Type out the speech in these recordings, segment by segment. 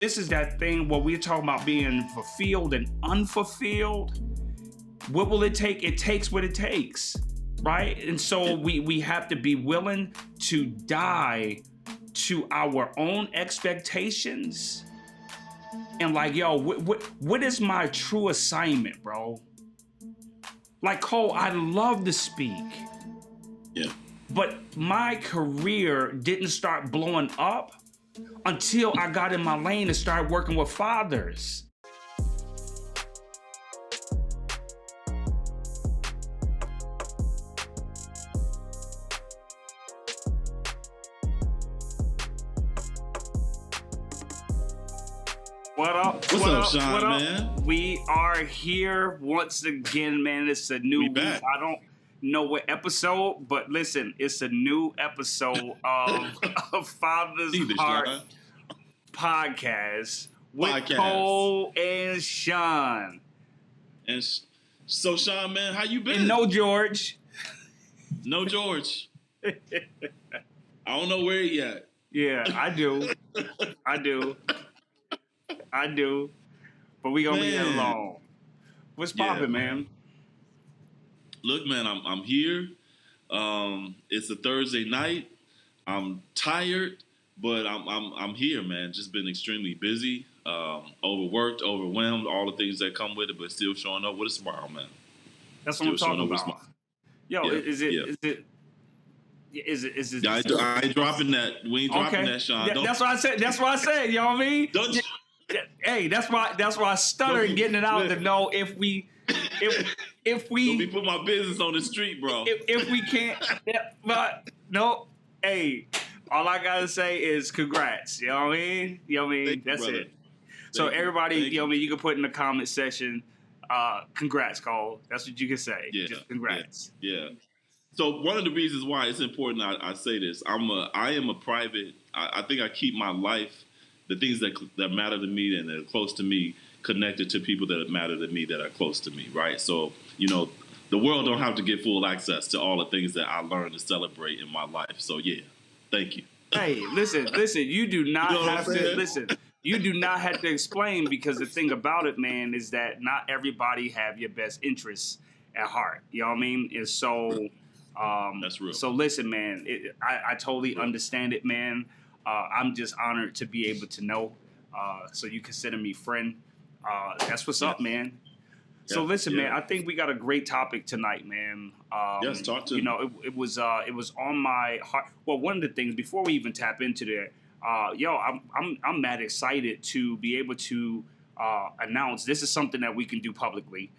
This is that thing where we're talking about being fulfilled and unfulfilled. What will it take? It takes what it takes, right? And so we have to be willing to die to our own expectations. And like, yo, what is my true assignment, bro? Like, Cole, I love to speak. Yeah. But my career didn't start blowing up until I got in my lane and started working with fathers. What up? What's up, Sean, man? We are here once again, man. It's a new week. I don't know what episode, but listen, it's a new episode of Father's Heart podcast with Cole and Sean. And so, Sean, man, how you been? And no George. No George. I don't know where he at. Yeah, I do. But we gonna leave it alone. What's poppin', man? Look, man, I'm here. It's a Thursday night. I'm tired, but I'm here, man. Just been extremely busy, overworked, overwhelmed, all the things that come with it, but still showing up with a smile, man. That's what I'm talking about. Yo, yeah. Is it? I ain't dropping that. We ain't dropping that, Sean. Yeah, that's what I said. That's what I said. You know what I mean? Hey, that's why I stuttered getting it out to know if we don't be put my business on the street, bro. If we can't, but no. Hey, all I gotta say is congrats. You know what I mean? You know what I mean? That's it. So everybody, you know what I mean? You can put in the comment section, congrats, Cole. That's what you can say. Yeah. Just congrats. Yeah. So one of the reasons why it's important I say this, I am a private. I think I keep my life, the things that matter to me and that are close to me, connected to people that matter to me that are close to me, right? So, you know, the world don't have to get full access to all the things that I learned to celebrate in my life. So, yeah, thank you. Hey, listen, you do not have to, listen, you do not have to explain, because the thing about it, man, is that not everybody have your best interests at heart. You know what I mean? And so, that's real. So listen, man, I totally understand it, man. I'm just honored to be able to know. So you consider me friend. That's what's up, man. So listen, man, I think we got a great topic tonight, man. Yes, talk to me. You know, it was on my heart. Well, one of the things before we even tap into that, I'm mad excited to be able to announce this is something that we can do publicly.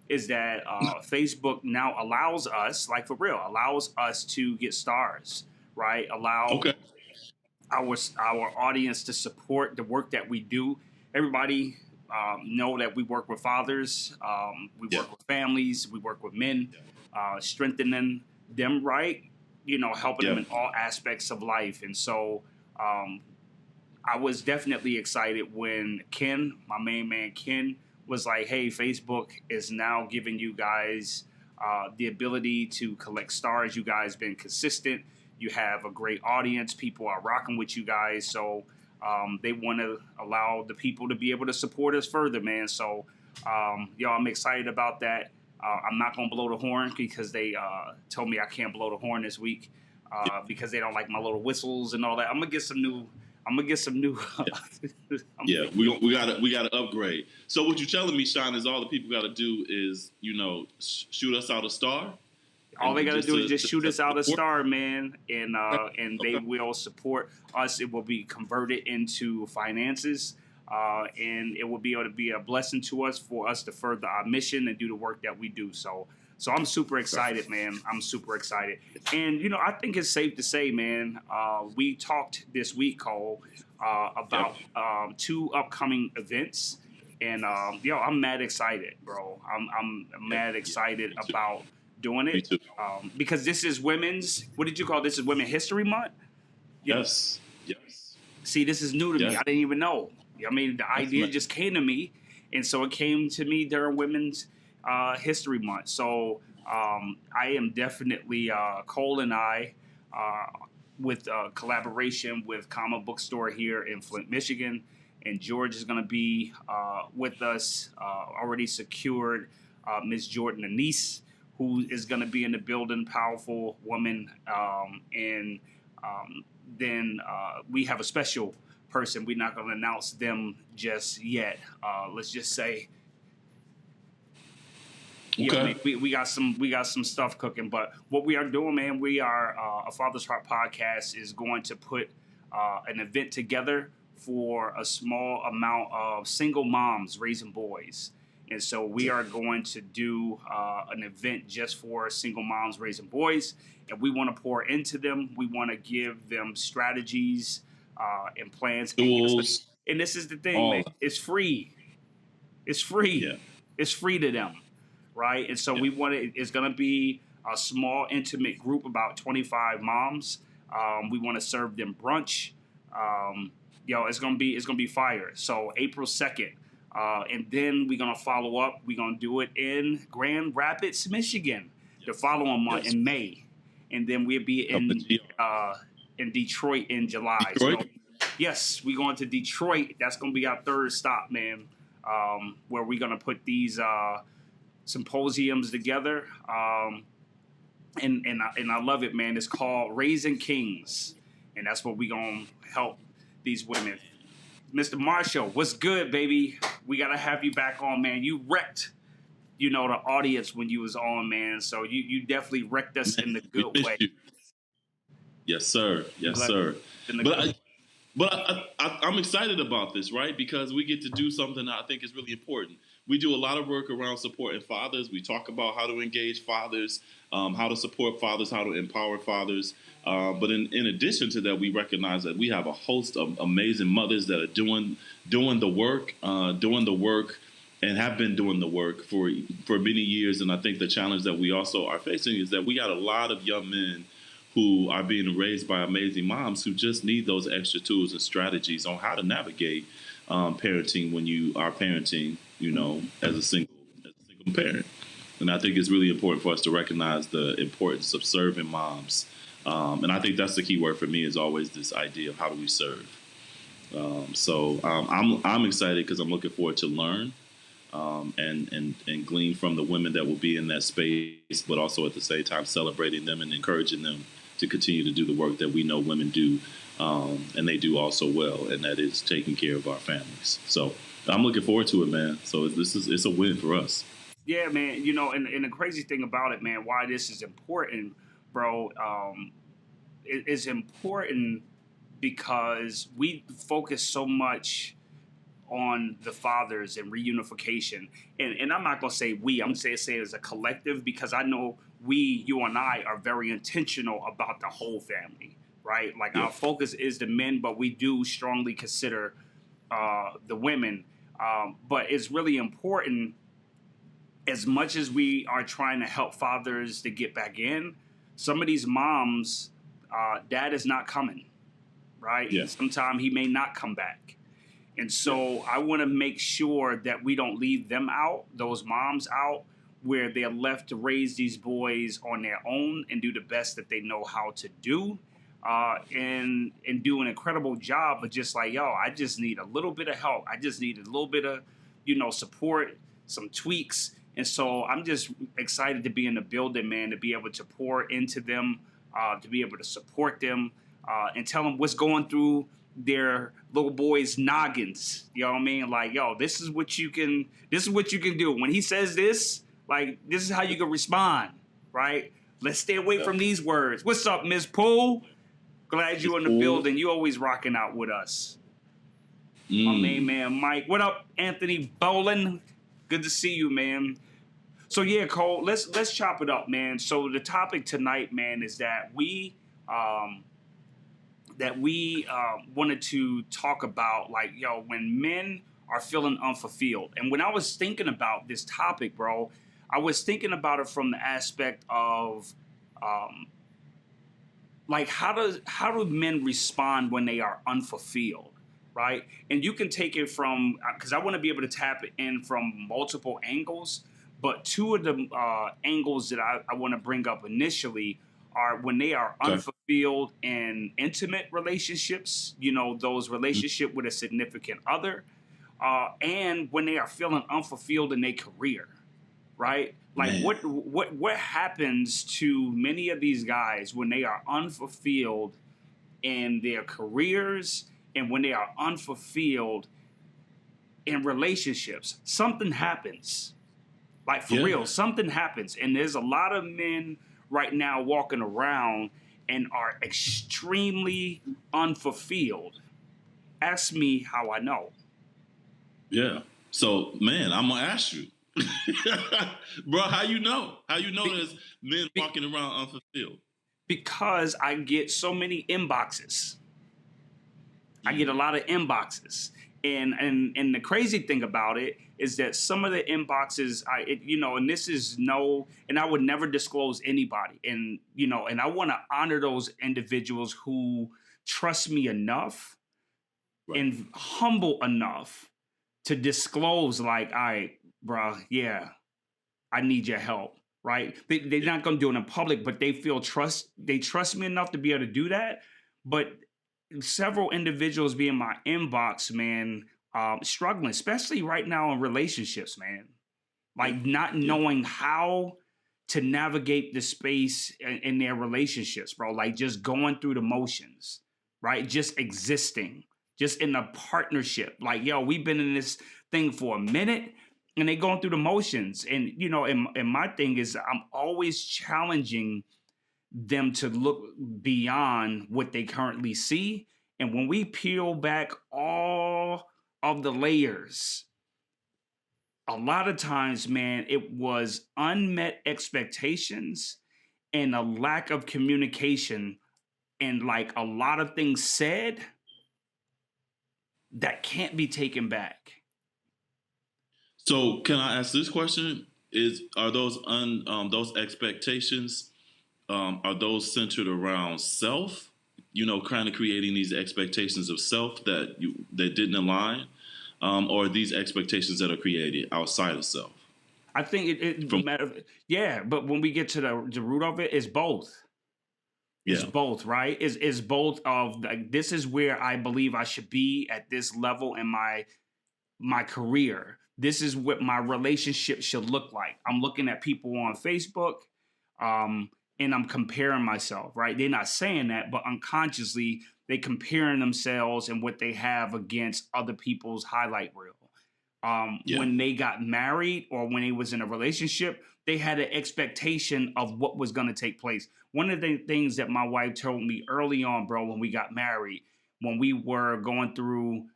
Is that Facebook now allows us, like for real, allows us to get stars, right? Allow our audience to support the work that we do. Everybody know that we work with fathers, we work with families, we work with men, strengthening them, right? You know, helping them in all aspects of life. And so I was definitely excited when Ken, my main man Ken, was like, hey, Facebook is now giving you guys the ability to collect stars. You guys been consistent. You have a great audience. People are rocking with you guys. So they want to allow the people to be able to support us further, man. So, I'm excited about that. I'm not going to blow the horn because they told me I can't blow the horn this week because they don't like my little whistles and all that. I'm going to get some new. We gotta upgrade. So what you're telling me, Sean, is all the people got to do is, you know, shoot us out a star. All they got to do is just shoot us out a star, man, and they will support us. It will be converted into finances, and it will be able to be a blessing to us for us to further our mission and do the work that we do. So I'm super excited, man. I'm super excited. And, you know, I think it's safe to say, man, we talked this week, Cole, about 2 upcoming events. And, I'm mad excited, bro. I'm mad excited about doing it. Because this is women's, what did you call it? This is Women's History Month? Yes. See, this is new to me. I didn't even know. I mean, the idea just came to me. And so it came to me during Women's History Month. So I am definitely Cole and I with collaboration with Comic Book Store here in Flint, Michigan, and George is going to be with us. Already secured Miss Jordan Anise, who is going to be in the building. Powerful woman, and then we have a special person. We're not going to announce them just yet. Let's just say, Okay. we got some stuff cooking. But what we are doing, man, we are a Father's Heart podcast is going to put an event together for a small amount of single moms raising boys. And so we are going to do an event just for single moms raising boys, and we want to pour into them. We want to give them strategies and plans. Tools, And this is the thing, all man. that. It's free. It's free. Yeah. It's free to them, right? And so Yeah. we want it. It's going to be a small, intimate group, about 25 moms. We want to serve them brunch. It's gonna be fire. So April 2nd, and then we're gonna follow up. We're gonna do it in Grand Rapids, Michigan, the following month in May, and then we'll be in Detroit in July. Detroit? So yes, we're going to Detroit. That's gonna be our third stop, man. Where we're gonna put these symposiums together. And I love it, man. It's called Raising Kings, and that's what we're gonna help these women. Mr. Marshall, what's good, baby? We gotta have you back on, man. You wrecked, the audience when you was on, man. So you definitely wrecked us in the good way. Yes, sir. Yes, sir. I'm excited about this, right? Because we get to do something that I think is really important. We do a lot of work around supporting fathers. We talk about how to engage fathers, how to support fathers, how to empower fathers. But in addition to that, we recognize that we have a host of amazing mothers that are doing the work, and have been doing the work for many years. And I think the challenge that we also are facing is that we got a lot of young men who are being raised by amazing moms who just need those extra tools and strategies on how to navigate parenting when you are parenting, as a single parent. And I think it's really important for us to recognize the importance of serving moms. And I think that's the key word for me is always this idea of how do we serve. I'm excited because I'm looking forward to learn and glean from the women that will be in that space, but also at the same time celebrating them and encouraging them to continue to do the work that we know women do, and they do also well, and that is taking care of our families. So I'm looking forward to it, man. So it's a win for us. Yeah, man. And the crazy thing about it, man, why this is important, bro, it's important because we focus so much on the fathers and reunification. And I'm not going to say we, I'm going to say it as a collective, because I know you and I are very intentional about the whole family, right? Like our focus is the men, but we do strongly consider the women. But it's really important, as much as we are trying to help fathers to get back in, some of these moms, dad is not coming, right? Yeah. Sometimes he may not come back. And so I want to make sure that we don't leave them out, those moms out, where they're left to raise these boys on their own and do the best that they know how to do, and do an incredible job. But just like, I just need a little bit of help. I just need a little bit of, support, some tweaks. And so I'm just excited to be in the building, man, to be able to pour into them, to be able to support them, and tell them what's going through their little boys' noggins. You know what I mean? Like, this is what you can do. When he says this, like, this is how you can respond, right? Let's stay away from these words. What's up, Ms. Poole? Glad you're in the building. You always rocking out with us. My main man, Mike. What up, Anthony Bolin? Good to see you, man. So yeah, Cole, let's chop it up, man. So the topic tonight, man, is that we wanted to talk about, like, when men are feeling unfulfilled. And when I was thinking about this topic, bro, I was thinking about it from the aspect of, like, how do men respond when they are unfulfilled, right? And you can take it from, because I want to be able to tap it in from multiple angles, but two of the angles that I want to bring up initially are when they are Okay. unfulfilled in intimate relationships, you know, those relationship with a significant other, and when they are feeling unfulfilled in their career, right? Like Man. what happens to many of these guys when they are unfulfilled in their careers and when they are unfulfilled in relationships? Something happens. Like for Yeah. real, something happens. And there's a lot of men right now walking around and are extremely unfulfilled. Ask me how I know. Yeah. So, man, I'm gonna ask you, bro. How you know? How you know Be- there's men be- walking around unfulfilled? because I get so many inboxes. I get a Mm. lot of inboxes. And the crazy thing about it is that some of the inboxes you know, and this is no, and I would never disclose anybody, and you know, and I want to honor those individuals who trust me enough Right. and humble enough to disclose, like, all right, bro, yeah, I need your help, right? They're Yeah. not going to do it in public, but they trust me enough to be able to do that. But several individuals be in my inbox, man, struggling, especially right now in relationships, man, Yeah. like not Yeah. knowing how to navigate the space in their relationships, bro. Like just going through the motions, right? Just existing, just in a partnership. Like, yo, we've been in this thing for a minute and they going through the motions. And, you know, and my thing is I'm always challenging them to look beyond what they currently see. And when we peel back all of the layers, a lot of times, man, it was unmet expectations and a lack of communication and like a lot of things said that can't be taken back. So, can I ask this question? Are those expectations, are those centered around self? You know, kind of creating these expectations of self that didn't align, or these expectations that are created outside of self. I think From yeah, but when we get to the root of it, it's both. It's Yeah. both, right? Is both of like this is where I believe I should be at this level in my career. This is what my relationship should look like. I'm looking at people on Facebook, um, and I'm comparing myself, right? They're not saying that, but unconsciously they comparing themselves and what they have against other people's highlight reel. Yeah. When they got married or when they was in a relationship, they had an expectation of what was going to take place. One of the things that my wife told me early on, bro, when we got married, when we were going through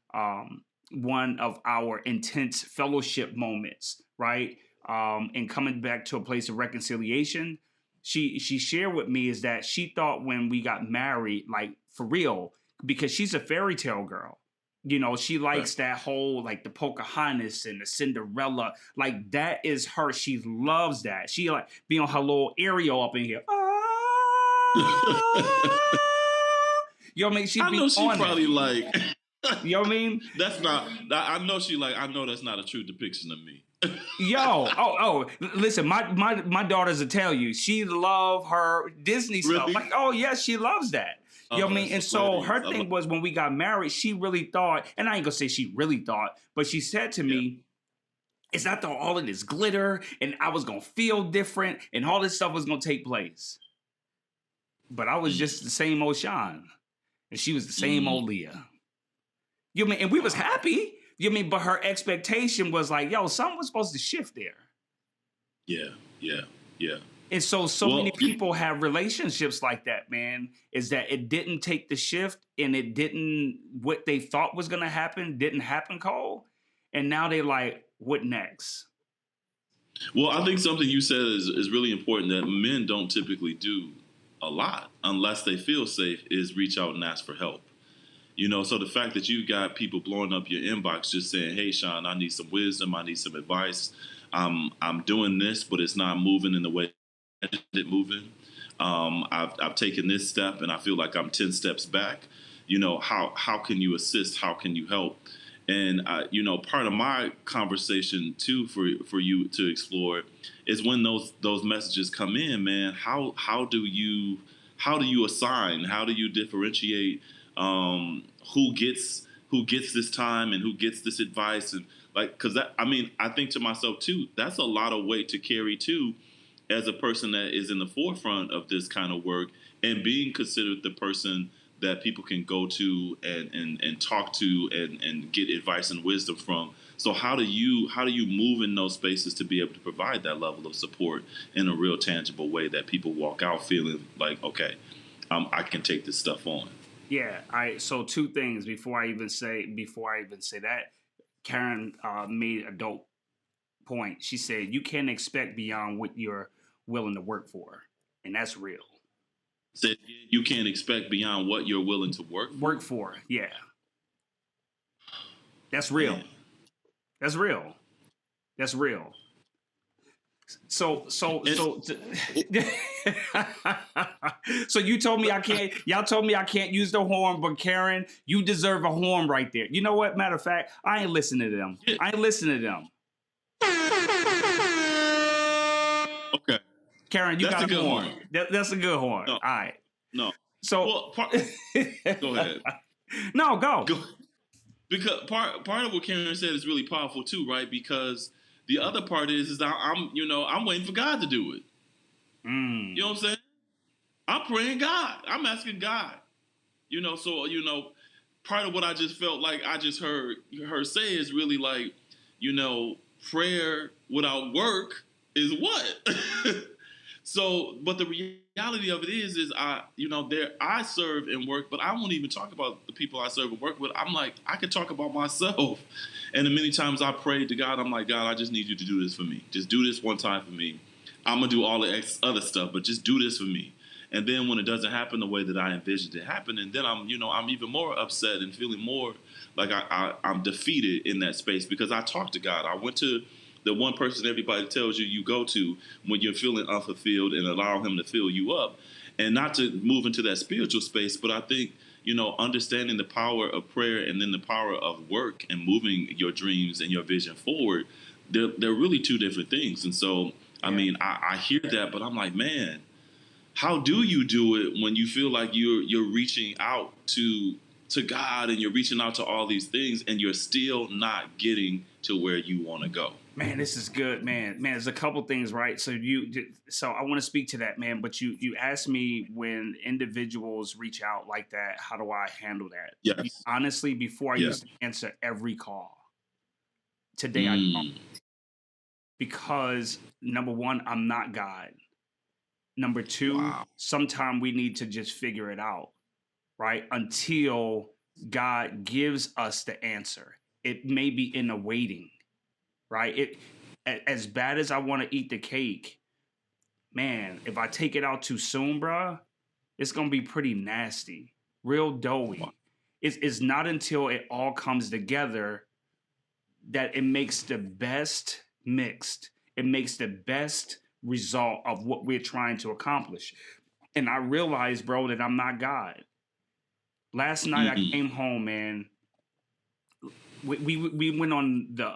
one of our intense fellowship moments, right? And coming back to a place of reconciliation, she shared with me is that she thought when we got married, like for real, because she's a fairy tale girl. You know, she Right. likes that whole like the Pocahontas and the Cinderella. Like that is her. She loves that. She like be on her little Ariel up in here. You know what I mean? She'd I be know she on that. probably like. You know what I mean? That's not. I know she like. I know that's not a true depiction of me. Yo, listen, my daughters will tell you she love her Disney stuff. Really? Like, oh yes, she loves that. You know what I Okay, mean? And so so ladies, her thing was when we got married, she really thought, and I ain't gonna say she really thought, but she said to yeah. me, it's not the, all of this glitter and I was gonna feel different and all this stuff was gonna take place. But I was Mm, just the same old Sean. And she was the same mm, old Leah. You know what I mean? And we was wow. happy. You know what I mean? But her expectation was like, yo, something was supposed to shift there. Yeah. Yeah. Yeah. And so many Well, people have relationships like that, man, is that it didn't take the shift and it didn't, what they thought was going to happen didn't happen, Cole. And now they like, what next? well, I think something you said is really important that men don't typically do a lot unless they feel safe is reach out and ask for help. You know, so the fact that you got people blowing up your inbox just saying, "Hey, Sean, I need some wisdom. I need some advice. I'm doing this, but it's not moving in the way it moving. I've taken this step, and I feel like I'm 10 steps back. You know, how can you assist? How can you help?" And part of my conversation too for you to explore is when those messages come in, man. How do you assign? How do you differentiate who gets this time and who gets this advice? And like, because I think to myself too, that's a lot of weight to carry too, as a person that is in the forefront of this kind of work and being considered the person that people can go to and talk to and get advice and wisdom from. So how do you move in those spaces to be able to provide that level of support in a real tangible way that people walk out feeling like, okay, I can take this stuff on. Yeah. So two things before I even say that. Karen made a dope point. She said you can't expect beyond what you're willing to work for, and that's real. Said you can't expect beyond what you're willing to work for. Work for, yeah. That's real. Man. That's real. That's real. So so you told me I can't. Y'all told me I can't use the horn, but Karen, you deserve a horn right there. You know what? Matter of fact, I ain't listening to them. I ain't listening to them. Okay. Karen, you That's got a a good horn. horn. That's a good horn. No. All right. No. So Well, go ahead. No, go. Because part of what Karen said is really powerful too, right? Because the other part is that I'm waiting for God to do it. Mm. You know what I'm saying? I'm praying God. I'm asking God. So part of what I just felt like I just heard her say is really like, prayer without work is what? So, but the reality of it is I serve and work, but I won't even talk about the people I serve and work with. I'm like, I could talk about myself. And then many times I prayed to God, I'm like, God, I just need you to do this for me. Just do this one time for me. I'm going to do all the other stuff, but just do this for me. And then when it doesn't happen the way that I envisioned it happen, and then I'm even more upset and feeling more like I'm defeated in that space because I talked to God. I went to the one person everybody tells you go to when you're feeling unfulfilled and allow him to fill you up. And not to move into that spiritual space, but I think, understanding the power of prayer and then the power of work and moving your dreams and your vision forward, they're really two different things. And so, I hear that, but I'm like, man, how do you do it when you feel like you're reaching out to God and you're reaching out to all these things and you're still not getting to where you want to go? Man, this is good, man. Man, there's a couple things, right? So I want to speak to that, man. But you asked me when individuals reach out like that, how do I handle that? Yes. Honestly, before I used to answer every call. Today I don't. Because number one, I'm not God. Number two, sometimes we need to just figure it out, right? Until God gives us the answer. It may be in the waiting. Right? As bad as I want to eat the cake, man, if I take it out too soon, bruh, it's going to be pretty nasty, real doughy. It's not until it all comes together that it makes the best mixed. It makes the best result of what we're trying to accomplish. And I realized, bro, that I'm not God. Last night I came home, man. We went on the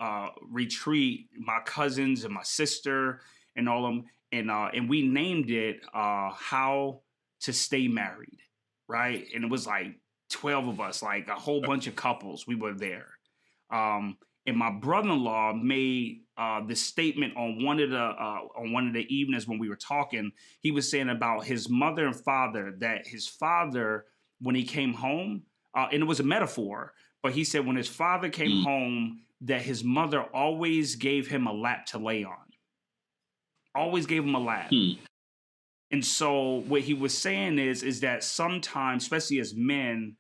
retreat, my cousins and my sister and all of them, and we named it How to Stay Married, right? And it was like 12 of us, like a whole bunch of couples. We were there. And my brother-in-law made this statement on one of the evenings when we were talking. He was saying about his mother and father, that his father, when he came home, and it was a metaphor, but he said when his father came home, that his mother always gave him a lap to lay on. Always gave him a lap. And so what he was saying is that sometimes, especially as men,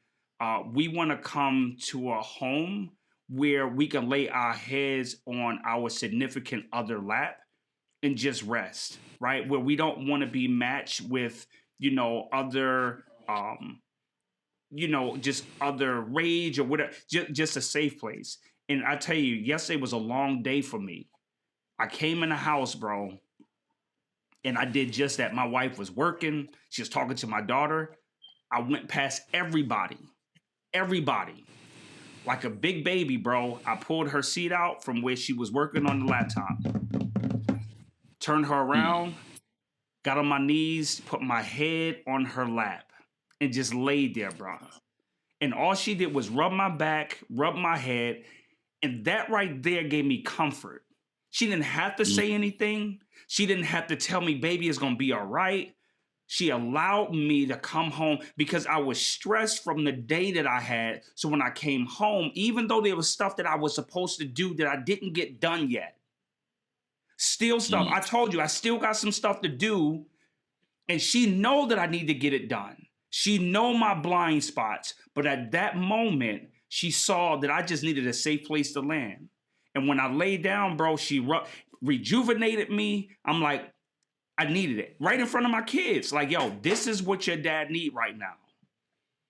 we want to come to a home where we can lay our heads on our significant other lap and just rest, right? Where we don't want to be matched with, other just other rage or whatever, just a safe place. And I tell you, yesterday was a long day for me. I came in the house, bro, and I did just that. My wife was working. She was talking to my daughter. I went past everybody. like a big baby, bro. I pulled her seat out from where she was working on the laptop, turned her around, got on my knees, put my head on her lap, and just laid there, bro. And all she did was rub my back, rub my head, and that right there gave me comfort. She didn't have to say anything. She didn't have to tell me, baby, it's gonna be all right. She allowed me to come home because I was stressed from the day that I had. So when I came home, even though there was stuff that I was supposed to do that I didn't get done yet, still stuff. I told you, I still got some stuff to do, and she know that I need to get it done. She know my blind spots, but at that moment, she saw that I just needed a safe place to land. And when I lay down, bro, she rejuvenated me. I'm like, I needed it right in front of my kids. Like, yo, this is what your dad need right now,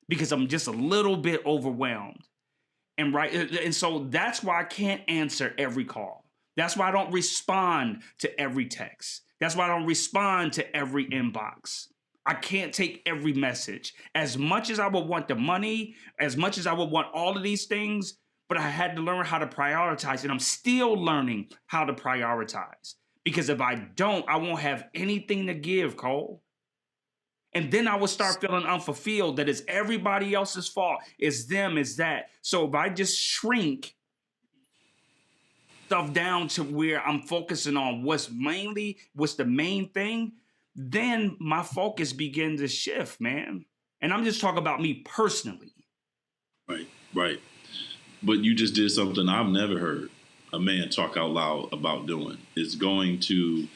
because I'm just a little bit overwhelmed. And so that's why I can't answer every call. That's why I don't respond to every text. That's why I don't respond to every inbox. I can't take every message. As much as I would want the money, as much as I would want all of these things, but I had to learn how to prioritize, and I'm still learning how to prioritize. Because if I don't, I won't have anything to give, Cole. And then I would start feeling unfulfilled, that it's everybody else's fault. It's them, it's that. So if I just shrink stuff down to where I'm focusing on what's the main thing, then my focus begins to shift, man. And I'm just talking about me personally. Right, right. But you just did something I've never heard a man talk out loud about doing. Is going to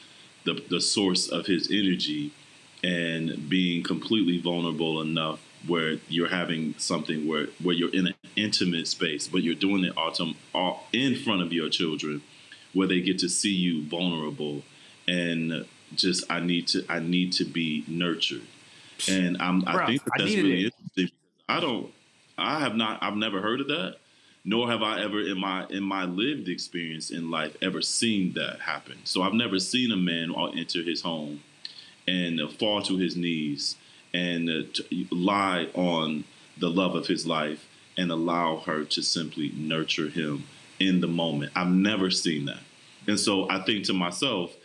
the source of his energy and being completely vulnerable enough where you're having something where you're in an intimate space, but you're doing it all in front of your children, where they get to see you vulnerable, and just I need to be nurtured, and I think that's really interesting. I've never heard of that, nor have I ever in my lived experience in life ever seen that happen. So I've never seen a man enter his home and fall to his knees and lie on the love of his life and allow her to simply nurture him in the moment. I've never seen that. And so I think to myself,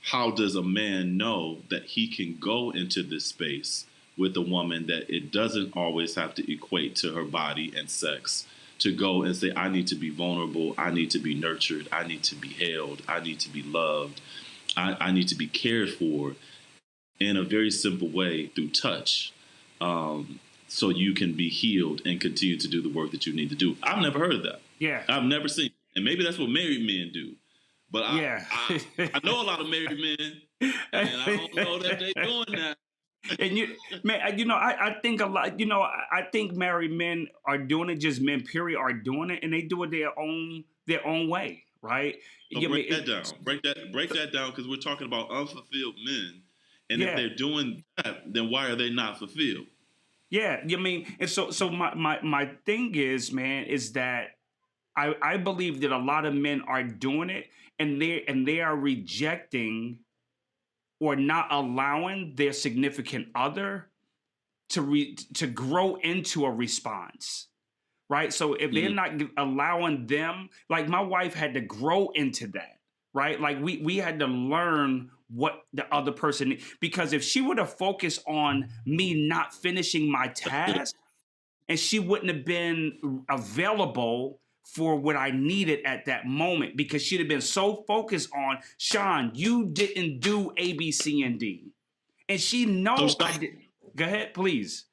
how does a man know that he can go into this space with a woman that it doesn't always have to equate to her body and sex, to go and say, I need to be vulnerable, I need to be nurtured, I need to be held, I need to be loved, I need to be cared for, in a very simple way through touch, so you can be healed and continue to do the work that you need to do. I've never heard of that. Yeah. I've never seen it. And maybe that's what married men do. But yeah. I know a lot of married men, and I don't know that they're doing that. And I think a lot, I think married men are doing it, just men, period, are doing it, and they do it their own way, right? So break that down. Break that down, because we're talking about unfulfilled men. And if they're doing that, then why are they not fulfilled? Yeah, and so my thing is, man, is that I believe that a lot of men are doing it, and they are rejecting or not allowing their significant other to grow into a response, right? So if they're not allowing them, like my wife had to grow into that, right? Like we had to learn what the other person, because if she would have focused on me not finishing my task, and she wouldn't have been available for what I needed at that moment, because she'd have been so focused on, Sean, you didn't do A, B, C, and D. And she knows I did. Go ahead, please.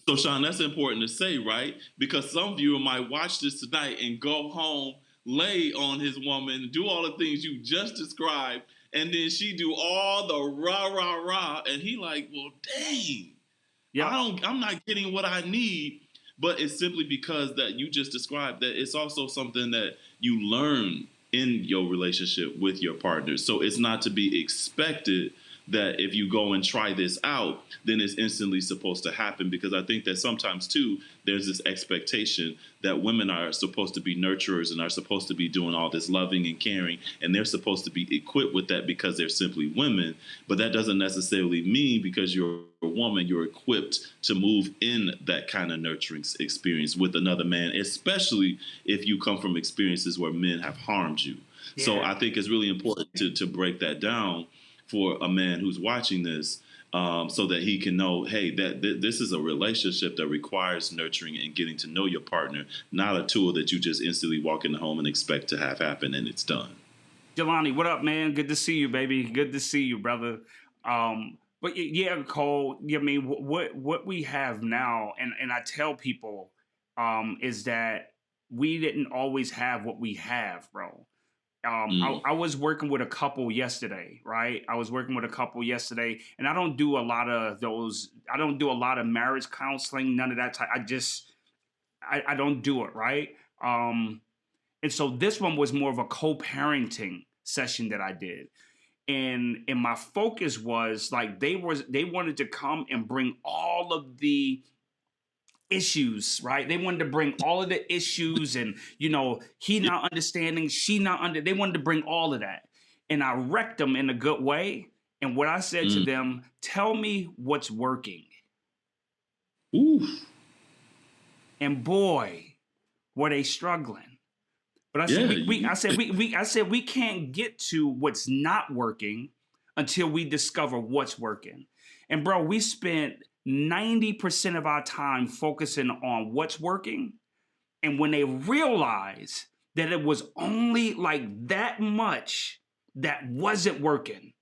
So, Sean, that's important to say, right? Because some viewer might watch this tonight and go home, lay on his woman, do all the things you just described, and then she do all the rah, rah, rah, and he like, well, dang, I'm not getting what I need. But it's simply because that you just described that it's also something that you learn in your relationship with your partner. So it's not to be expected that if you go and try this out, then it's instantly supposed to happen. Because I think that sometimes too, there's this expectation that women are supposed to be nurturers and are supposed to be doing all this loving and caring, and they're supposed to be equipped with that because they're simply women. But that doesn't necessarily mean because you're a woman, you're equipped to move in that kind of nurturing experience with another man, especially if you come from experiences where men have harmed you. Yeah. So I think it's really important to break that down for a man who's watching this, so that he can know, hey, this is a relationship that requires nurturing and getting to know your partner, not a tool that you just instantly walk in the home and expect to have happen and it's done. Jelani, what up, man? Good to see you, baby. Good to see you, brother. But yeah, Cole, I mean, what we have now, and I tell people, is that we didn't always have what we have, bro. I was working with a couple yesterday, right? I was working with a couple yesterday, and I don't do a lot of those. I don't do a lot of marriage counseling, none of that type. I don't do it, right? And so this one was more of a co-parenting session that I did. And my focus was like they wanted to come and bring all of the issues, right? They wanted to bring all of the issues and, he not understanding, she not under, they wanted to bring all of that. And I wrecked them in a good way. And what I said to them, tell me what's working. Oof. And boy, were they struggling. But I said, I said, we can't get to what's not working until we discover what's working. And bro, we spent 90% of our time focusing on what's working. And when they realized that it was only like that much that wasn't working.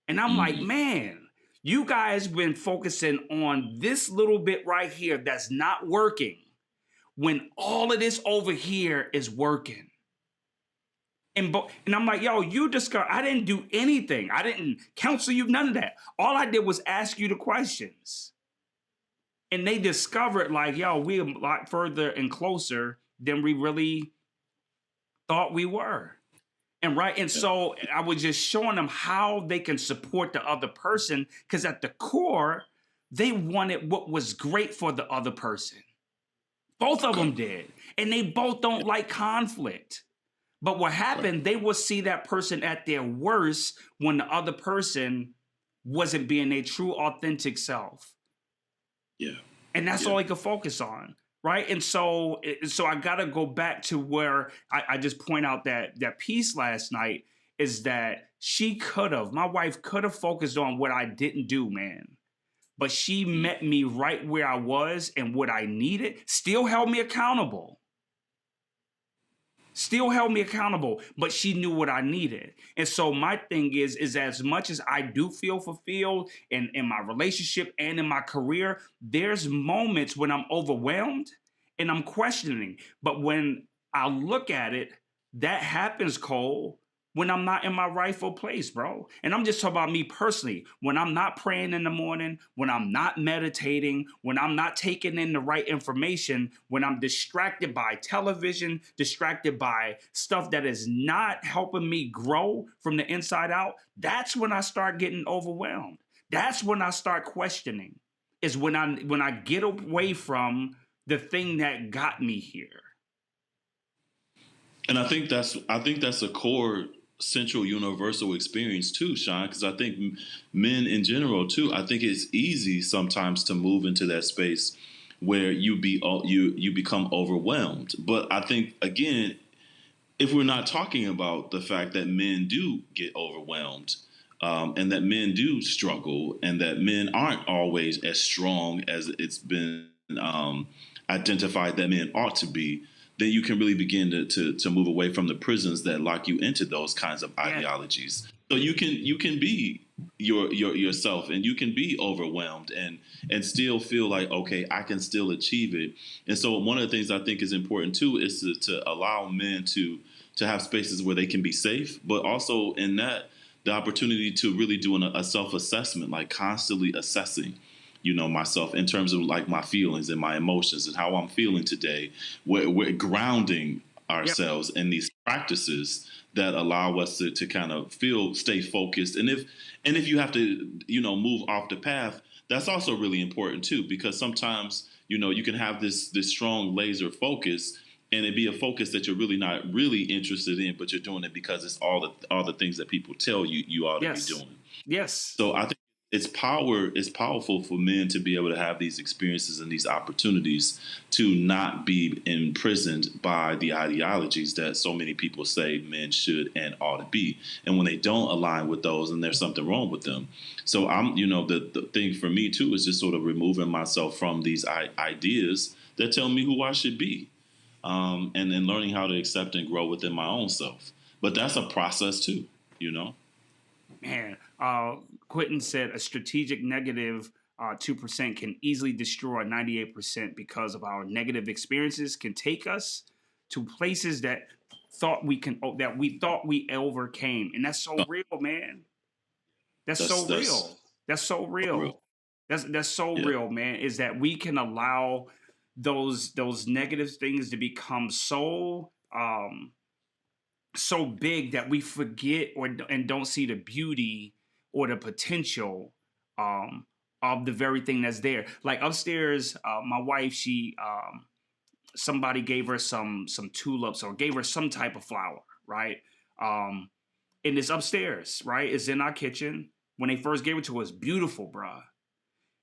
And I'm like, man, you guys been focusing on this little bit right here that's not working when all of this over here is working. And I'm like, yo, you discover, I didn't do anything. I didn't counsel you, none of that. All I did was ask you the questions. And they discovered like, yo, we're a lot further and closer than we really thought we were. And so I was just showing them how they can support the other person, because at the core, they wanted what was great for the other person. Both of them did. And they both don't like conflict. But what happened, they will see that person at their worst when the other person wasn't being their true, authentic self. Yeah. And that's all they could focus on, right? And so I got to go back to where I just point out that piece last night is that my wife could have focused on what I didn't do, man. But she met me right where I was and what I needed, still held me accountable. But she knew what I needed. And so my thing is as much as I do feel fulfilled in my relationship and in my career, there's moments when I'm overwhelmed and I'm questioning. But when I look at it, that happens, Cole, when I'm not in my rightful place, bro. And I'm just talking about me personally. When I'm not praying in the morning, when I'm not meditating, when I'm not taking in the right information, when I'm distracted by television, distracted by stuff that is not helping me grow from the inside out, that's when I start getting overwhelmed. That's when I start questioning, is when I get away from the thing that got me here. And I think that's a core central universal experience too, Sean, because I think men in general too, I think it's easy sometimes to move into that space where you become overwhelmed. But I think, again, if we're not talking about the fact that men do get overwhelmed, and that men do struggle, and that men aren't always as strong as it's been identified that men ought to be, then you can really begin to move away from the prisons that lock you into those kinds of ideologies. So you can be yourself, and you can be overwhelmed and still feel like, okay, I can still achieve it. And so one of the things I think is important too is to allow men to have spaces where they can be safe, but also in that the opportunity to really do a self-assessment, like constantly assessing myself in terms of like my feelings and my emotions and how I'm feeling today. We're grounding Yep. ourselves in these practices that allow us to kind of stay focused. And if you have to, move off the path, that's also really important too, because sometimes, you can have this strong laser focus and it be a focus that you're really not really interested in, but you're doing it because it's all the things that people tell you ought to be Yes. doing. Yes. So I think it's powerful for men to be able to have these experiences and these opportunities to not be imprisoned by the ideologies that so many people say men should and ought to be. And when they don't align with those, then there's something wrong with them. So the thing for me too is just sort of removing myself from these ideas that tell me who I should be, and then learning how to accept and grow within my own self. But that's a process too. Man, Quentin said a strategic negative 2% can easily destroy 98% because of our negative experiences can take us to places that we thought we overcame, and that's so real, man. That's so That's real. That's so real. real. That's so Yeah. real, man. Is that we can allow those negative things to become so big that we forget and don't see the beauty or the potential of the very thing that's there. Like upstairs, my wife, she somebody gave her some tulips or gave her some type of flower, right? Um, and it's upstairs, right? It's in our kitchen. When they first gave it to us, beautiful, bruh.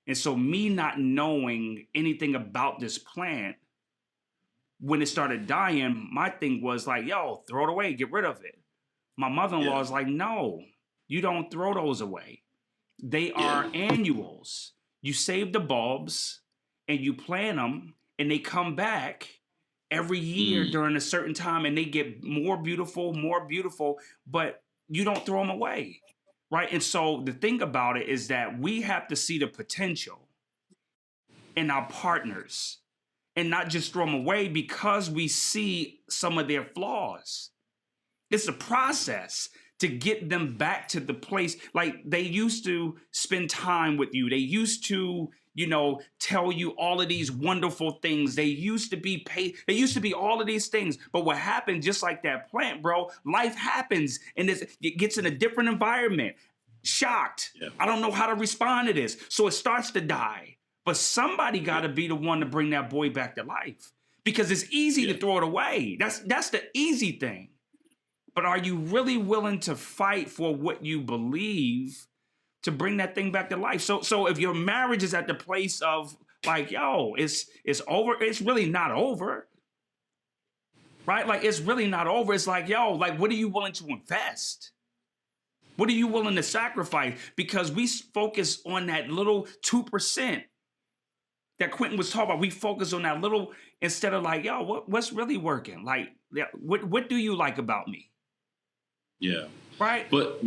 And so me not knowing anything about this plant, when it started dying, my thing was like, yo, throw it away, get rid of it. My mother-in-law Yeah. is like, no, you don't throw those away. They Yeah. are annuals. You save the bulbs and you plant them and they come back every year Mm. during a certain time and they get more beautiful, but you don't throw them away. Right. And so the thing about it is that we have to see the potential in our partners and not just throw them away because we see some of their flaws. It's a process to get them back to the place. Like they used to spend time with you. They used to, tell you all of these wonderful things. They used to be paid. They used to be all of these things. But what happened, just like that plant, bro, life happens and it gets in a different environment. Shocked. Yeah. I don't know how to respond to this. So it starts to die. But somebody got to be the one to bring that boy back to life because it's easy Yeah. to throw it away. That's the easy thing. But are you really willing to fight for what you believe to bring that thing back to life? So if your marriage is at the place of like, yo, it's over, it's really not over, right? Like it's really not over. It's like, yo, like what are you willing to invest? What are you willing to sacrifice? Because we focus on that little 2% that Quentin was talking about. We focus on that little instead of like, yo, what's really working? Like, what do you like about me? Yeah. Right? But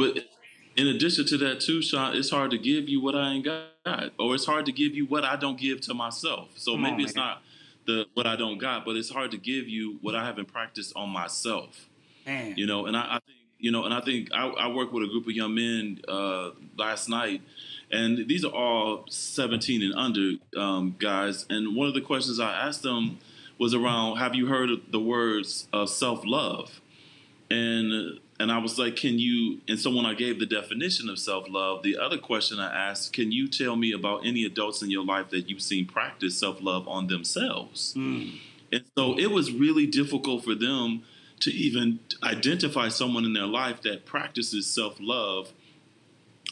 in addition to that too, Sean, it's hard to give you what I ain't got, or it's hard to give you what I don't give to myself. So Come on, maybe it's man. not the what I don't got, but it's hard to give you what I haven't practiced on myself. Man. And I think I worked with a group of young men last night, and these are all 17 and under guys. And one of the questions I asked them was around, have you heard of the words of self love? And I was like, can you? And so when I gave the definition of self love, the other question I asked, can you tell me about any adults in your life that you've seen practice self love on themselves? Mm. And so it was really difficult for them to even identify someone in their life that practices self love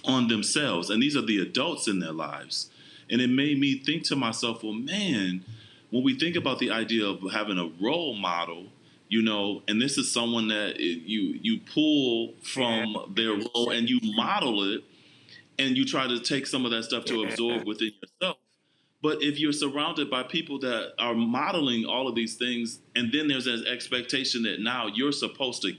on themselves. And these are the adults in their lives. And it made me think to myself, well, man, when we think about the idea of having a role model, and this is someone that you pull Yeah. from their role and you model it, and you try to take some of that stuff to Yeah. absorb within yourself. But if you're surrounded by people that are modeling all of these things, and then there's an expectation that now you're supposed to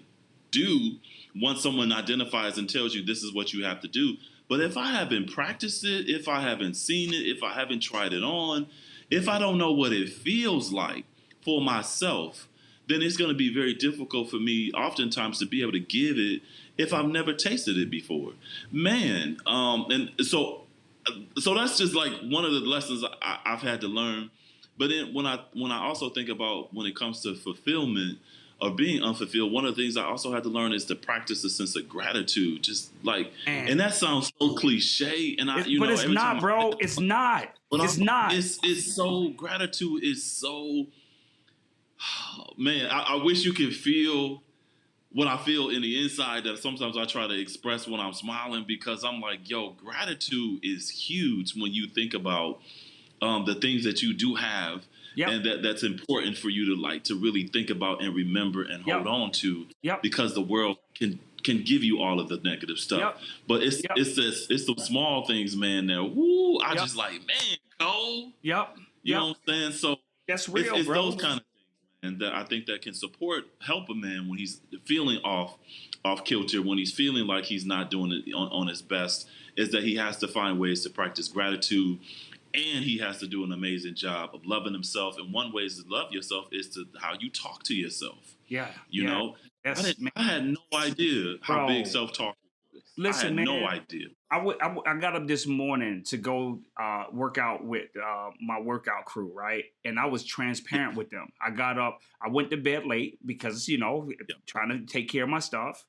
do once someone identifies and tells you this is what you have to do. But if I haven't practiced it, if I haven't seen it, if I haven't tried it on, if I don't know what it feels like for myself, then it's going to be very difficult for me oftentimes to be able to give it if I've never tasted it before. Man, and so that's just like one of the lessons I've had to learn. But then when I also think about when it comes to fulfillment, of being unfulfilled, one of the things I also had to learn is to practice a sense of gratitude. Just like, and Man, that sounds so cliche. And but it's every time not, I bro. think It's about it, not. but It's not. it's so gratitude is so man. I wish you could feel what I feel in the inside that sometimes I try to express when I'm smiling because I'm like, yo, gratitude is huge when you think about the things that you do have Yep. and that's important for you to like to really think about and remember and hold Yep. on to Yep. because the world can give you all of the negative stuff. Yep. But Yep. it's the small things, man, that woo, I Yep. just like, man, Cole. Yep. You Yep. know what I'm saying? So That's real, it's bro. those kind of things, man, that I think that can help a man when he's feeling off kilter, when he's feeling like he's not doing it on his best, is that he has to find ways to practice gratitude, and he has to do an amazing job of loving himself. And one way to love yourself is to how you talk to yourself. Yeah. You Yeah. know, That's, man, I had no idea how big bro. self talk was. I Listen, had no man. idea. I got up this morning to go work out with my workout crew, right? And I was Yeah, transparent with them. I got up, I went to bed late because, yeah, trying to take care of my stuff.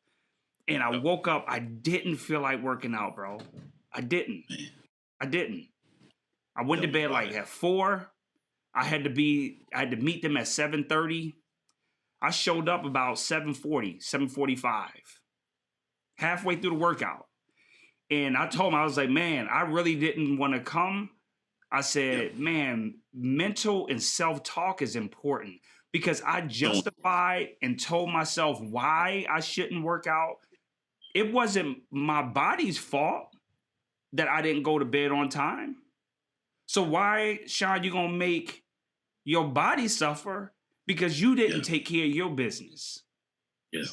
And I yeah. woke up, I didn't feel like working out, bro. I didn't. Man, I didn't. I went tell to me bed about like it. at 4. I had to meet them at 7:30. I showed up about 7:40, 7:45, halfway through the workout. And I told him, I was like, man, I really didn't want to come. I Yeah, said, man, mental and self-talk is important because I so justified and told myself why I shouldn't work out. It wasn't my body's fault that I didn't go to bed on time. So why, Sean, you gonna make your body suffer because you yeah, didn't take care of your business? yeah,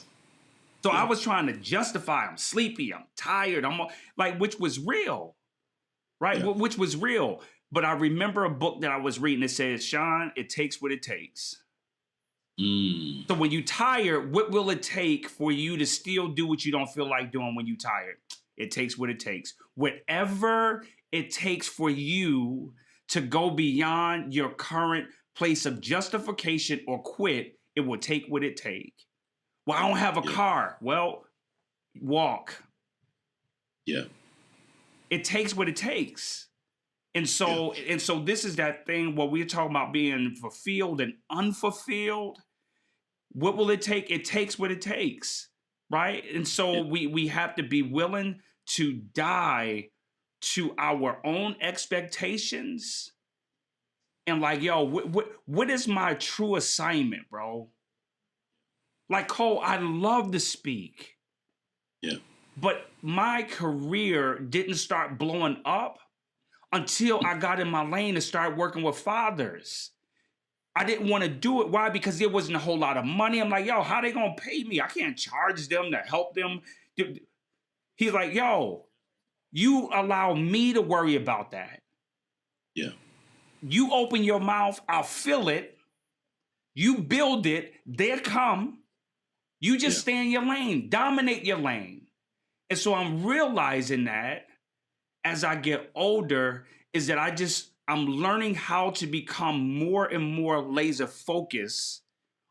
So I yeah, was trying to justify I'm sleepy, I'm tired, like, which was real, right? yeah. Which was real. But I remember a book that I was reading that says, Sean, it takes what it takes. Mm, So when you tired, what will it take for you to still do what you don't feel like doing when you tired? It takes what it takes. Whatever it takes for you to go beyond your current place of justification or quit, it will take what it take. Well, I don't have a yeah, car. Well, walk. yeah, It takes what it takes. And yeah, so this is that thing where we're talking about being fulfilled and unfulfilled. What will it take? It takes what it takes, right? And so yeah, we have to be willing to die to our own expectations and like, yo, what is my true assignment, bro? Like, Cole, I love to speak, yeah, but my career didn't start blowing up until I got in my lane and started working with fathers. I didn't want to do it. Why? Because there wasn't a whole lot of money. I'm like, yo, how they gonna pay me? I can't charge them to help them. He's like, yo, you allow me to worry about that. yeah, You open your mouth, I'll fill it. You build it, they'll come. You yeah, just stay in your lane, dominate your lane. And so I'm realizing that as I get older, is that I'm learning how to become more and more laser focused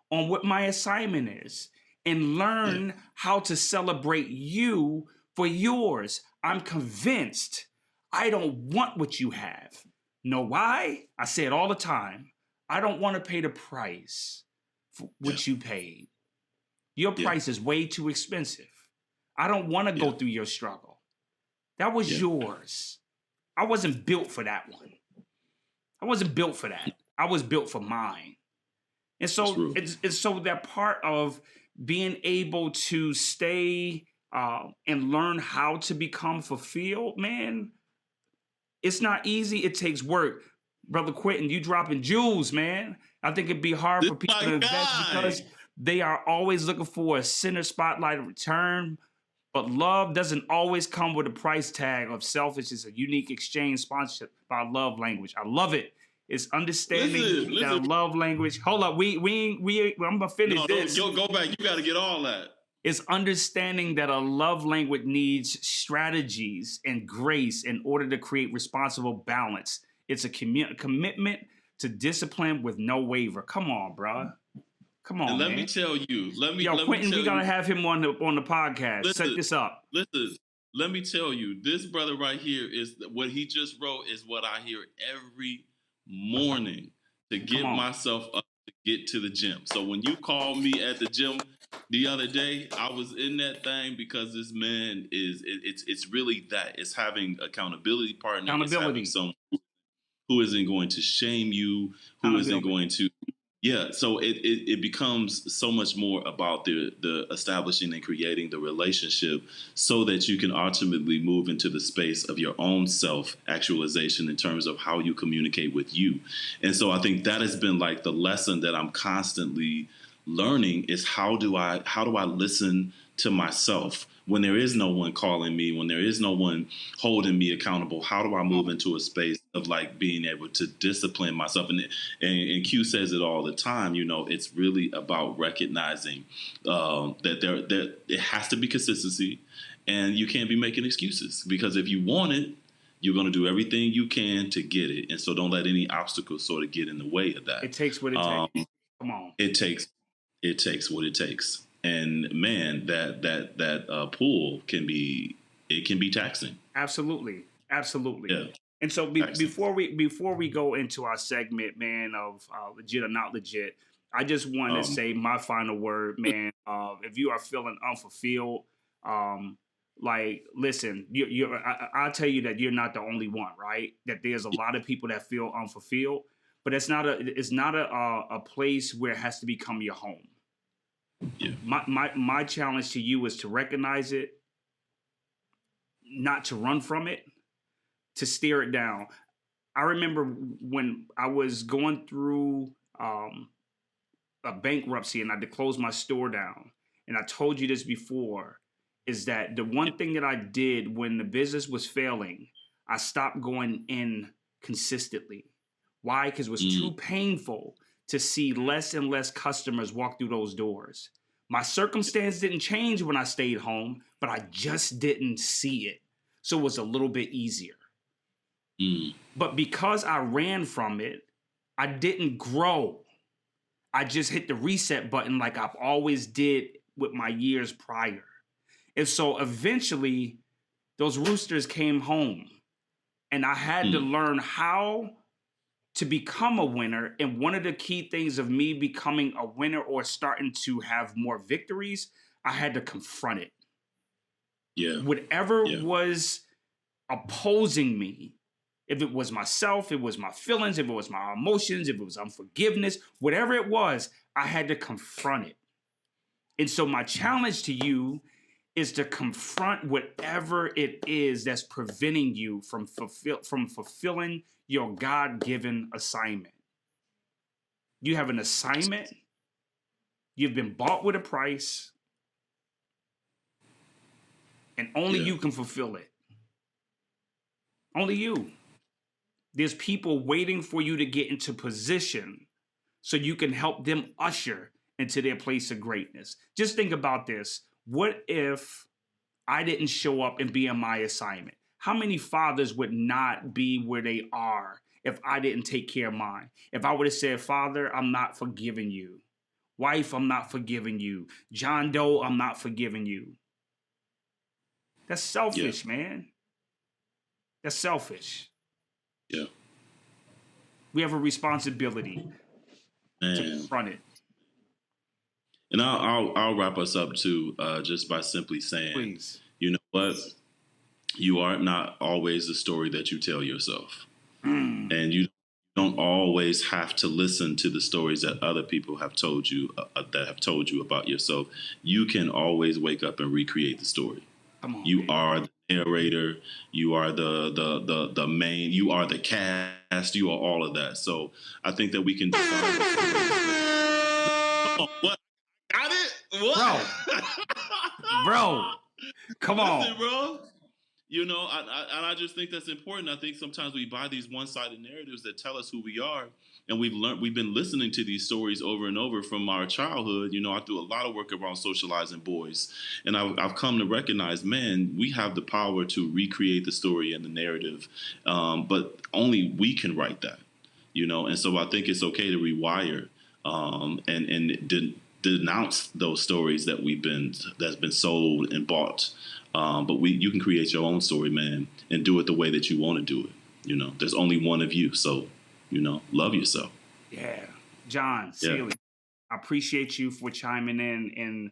on what my assignment is and yeah, learn how to celebrate you for yours. I'm convinced I don't want what you have. Know why? I say it all the time. I don't want to pay the price for yeah, what you paid. Your yeah, price is way too expensive. I don't want to yeah, go through your struggle. That was yeah. yours. I wasn't built for that one. I wasn't built for that. I was built for mine. And That's so real. it's so that part of being able to stay and learn how to become fulfilled, man, it's not easy. It takes work. Brother Quentin, you dropping jewels, man. I think it'd be hard This for people my to invest because guy. they are always looking for a center spotlight of return. But love doesn't always come with a price tag of selfishness, a unique exchange sponsorship by love language. I love it. It's understanding that a Listen. love language. Hold up, I'm gonna finish No, don't this. go back. You got to get all that. It's understanding that a love language needs strategies and grace in order to create responsible balance. It's a commitment to discipline with no waiver. Come on, bruh. Come And on, let me man. tell you, Yo, let me Quentin, tell we gotta you, have him on the podcast. Set listen, this up. listen, let me tell you, this brother right here is what he just wrote is what I hear every morning to Come get on. myself up to get to the gym. So when you called me at the gym the other day, I was in that thing because this man it's really that. It's having accountability partner, it's having Accountability. someone who isn't going to shame you, who isn't Accountability. going to yeah, so it becomes so much more about the establishing and creating the relationship so that you can ultimately move into the space of your own self actualization in terms of how you communicate with you. And so I think that has been like the lesson that I'm constantly learning is how do I listen to myself when there is no one calling me, when there is no one holding me accountable? How do I move into a space of like being able to discipline myself? And Q says it all the time. You know, it's really about recognizing that there it has to be consistency, and you can't be making excuses because if you want it, you're going to do everything you can to get it, and so don't let any obstacles sort of get in the way of that. It takes what it takes. Come on. It takes what it takes, and man, that pull can be taxing. Absolutely. Absolutely. Yeah, And so taxing. before we go into our segment, man, of legit or not legit, I just want to Um, say my final word, man. If you are feeling unfulfilled, like listen, I'll tell you that you're not the only one, right? That there's a lot of people that feel unfulfilled, but it's not a place where it has to become your home. yeah, My challenge to you is to recognize it, not to run from it, to stare it down. I remember when I was going through a bankruptcy and I had to close my store down. And I told you this before, is that the yeah. one thing that I did when the business was failing, I stopped going in consistently. Why? Because it was too Mm, painful to see less and less customers walk through those doors. My circumstance didn't change when I stayed home, but I just didn't see it. So it was a little bit easier. mm, But because I ran from it, I didn't grow. I just hit the reset button like I've always did with my years prior. And so eventually, those roosters came home, and I had to mm. learn how to become a winner. And one of the key things of me becoming a winner or starting to have more victories, I had to confront it. Yeah, Whatever yeah, was opposing me, if it was myself, it was my feelings, if it was my emotions, if it was unforgiveness, whatever it was, I had to confront it. And so my challenge to you is to confront whatever it is that's preventing you from fulfilling your God-given assignment. You have an assignment, you've been bought with a price, and only yeah. you can fulfill it. Only you. There's people waiting for you to get into position so you can help them usher into their place of greatness. Just think about this. What if I didn't show up and be on my assignment? How many fathers would not be where they are if I didn't take care of mine? If I would have said, Father, I'm not forgiving you. Wife, I'm not forgiving you. John Doe, I'm not forgiving you. That's Yeah, selfish, man. That's selfish. yeah, We have a responsibility to man. confront it. And I'll wrap us up too, just by simply saying, Please. you know what, you are not always the story that you tell yourself, Mm. and you don't always have to listen to the stories that other people have told you about yourself. You can always wake up and recreate the story. Come on, You man. are the narrator. You are the main. You are the cast. You are all of that. So I think that we can define the story. Oh, what? Got it? Bro, What? bro, come Listen, on. bro. You know, I just think that's important. I think sometimes we buy these one-sided narratives that tell us who we are, and we've been listening to these stories over and over from our childhood. You know, I do a lot of work around socializing boys, and I've come to recognize, man, we have the power to recreate the story and the narrative, but only we can write that. You know, and so I think it's okay to rewire and denounce those stories that's been sold and bought. But you can create your own story, man, and do it the way that you want to do it. There's only one of you, so love yourself. Yeah, John, Yeah. Sealy, I appreciate you for chiming in, and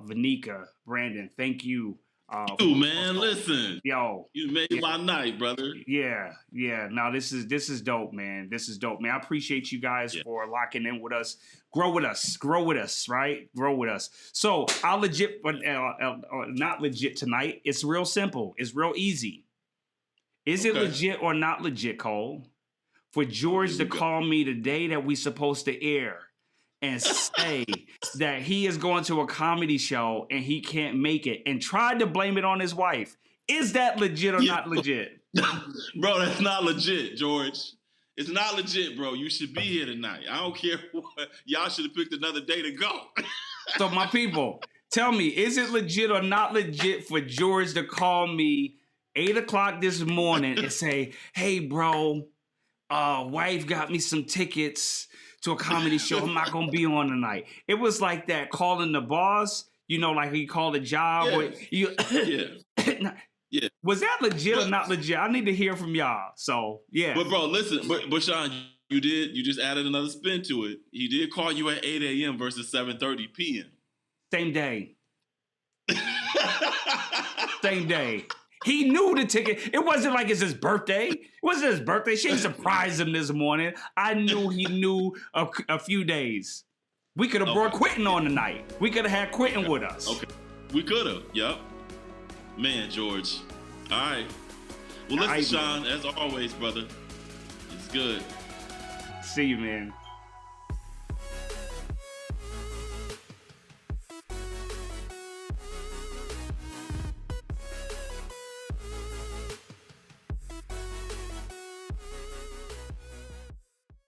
Vanika, Brandon, thank you. Man, listen, yo, you made my night, brother. Yeah. No, this is dope, man. This is dope, man. I appreciate you guys for locking in with us. Grow with us, right? Grow with us. So I'll legit, but not legit tonight. It's real simple. It's real easy. Is it legit or not legit, Cole, for George to call me the day that we supposed to air and say that he is going to a comedy show and he can't make it and tried to blame it on his wife? Is that legit or not legit? Bro, that's not legit, George. It's not legit, bro. You should be here tonight. I don't care what. Y'all should have picked another day to go. So my people, tell me, is it legit or not legit for George to call me 8 o'clock this morning and say, hey, bro, wife got me some tickets to a comedy show. I'm not going to be on tonight. It was like that calling the boss, like he called a job. Yeah. Was that legit or not legit? I need to hear from y'all. So, yeah. But, bro, listen. But Sean, you just added another spin to it. He did call you at 8 a.m. versus 7:30 p.m. Same day. Same day. He knew the ticket. It wasn't like it's his birthday. It wasn't his birthday. She surprised him this morning. I knew he knew a few days. We could have brought Quentin on tonight. We could have had Quentin with us. Okay. We could have. Yep. Man, George. All right. Well, listen, Sean, as always, brother. It's good. See you, man.